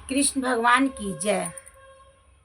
कृष्ण भगवान की जय।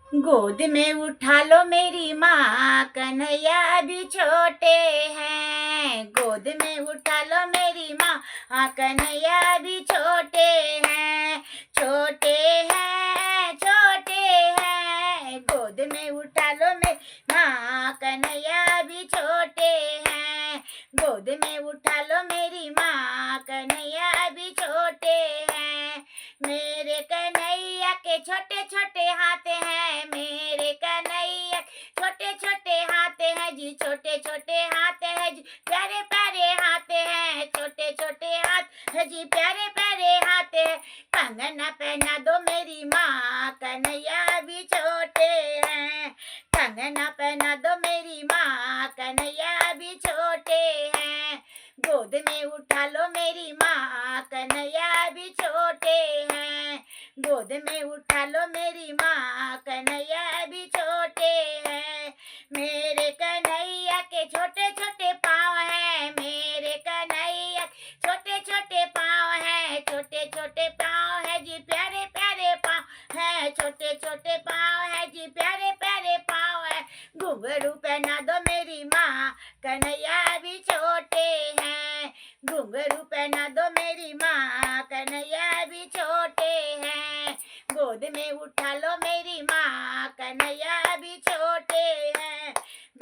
गोद में उठा लो मेरी माँ, कन्हैया अभी छोटे हैं। गोद में उठा लो मेरी माँ, हाँ कन्हैया अभी छोटे हैं। छोटे हैं, छोटे हैं। गोद में उठा लो मेरी माँ, कन्हैया अभी छोटे हैं। गोद में उठा लो मेरी माँ, कन्हैया अभी छोटे हैं। मेरे कन्हैया के छोटे छोटे हाथ हैं। मेरे कन्हैया छोटे छोटे हाथ हैं जी, छोटे छोटे हाथ हैं जी, प्यारे प्यारे हाथ हैं। छोटे छोटे हाथ है जी, प्यारे प्यारे हाथ है। कंगना पहना दो मेरी माँ, कन्हैया अभी छोटे हैं। कंगना पहना दो मेरी माँ, कन्हैया अभी छोटे हैं। गोद में उठा लो मेरी माँ, कन्हैया अभी छोटे हैं। गोद में उठा लो मेरी माँ, कन्हैया अभी छोटे हैं। मेरे कन्हैया के छोटे छोटे पाँव हैं। मेरे कन्हैया छोटे छोटे पाँव हैं। छोटे छोटे पाँव है जी, प्यारे प्यारे पाँव हैं। छोटे छोटे पाँव है जी, प्यारे प्यारे पाँव है। घुंघरू पहना दो मेरी माँ, कन्हैया अभी छोटे हैं। घुंघरू पहना दो मेरी माँ, कन्हैया अभी छोटे हैं। गोद में उठा लो मेरी माँ, कन्हैया अभी छोटे हैं।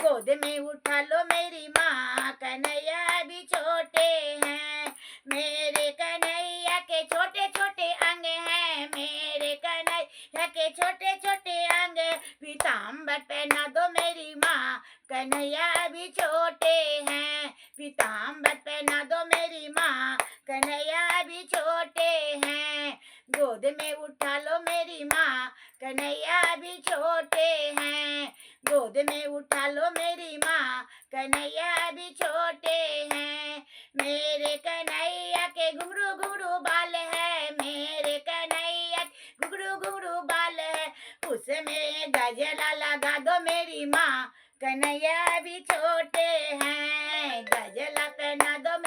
गोद में उठा लो मेरी माँ, कन्हैया अभी छोटे हैं। मेरे कन्हैया के छोटे छोटे अंग हैं। मेरे कन्हैया के छोटे छोटे अंग। पीताम्बर पहना दो मेरी माँ, कन्हैया अभी छोटे हैं। पीताम्बर पहना दो मेरी माँ, कन्हैया अभी छोटे हैं। गोद में उठा लो मेरी माँ, कन्हैया अभी छोटे हैं। गोद में उठा लो मेरी माँ, कन्हैया अभी छोटे हैं। मेरे कन्हैया के घुंघरू घुंघरू बाल है। मेरे कन्हैया के घुंघरू घुंघरू बाल है। उसमें गजरा लगा दो मेरी माँ, कन्हैया अभी छोटे हैं। गजरा पहना दो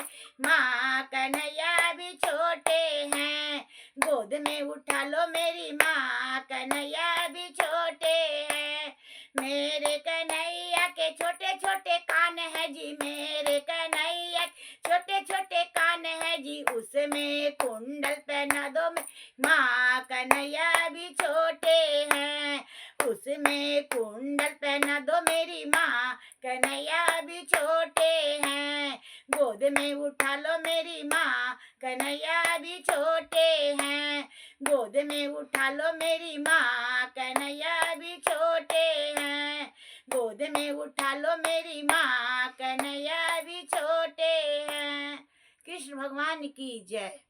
माँ, कन्हैया अभी छोटे हैं। गोद में उठा लो मेरी माँ, कन्हैया अभी छोटे हैं। मेरे कन्हैया के छोटे छोटे कान है जी। मेरे कन्हैया छोटे छोटे कान है जी, उसमें कुंडल पहना दो माँ, कन्हैया अभी छोटे हैं। उसमें कुंडल पहना दो मेरी माँ, कन्हैया अभी छोटे हैं। गोद में उठा लो मेरी माँ, कन्हैया अभी छोटे हैं। गोद में उठा लो मेरी माँ, कन्हैया अभी छोटे हैं। गोद में उठा लो मेरी माँ, कन्हैया अभी छोटे हैं। कृष्ण भगवान की जय।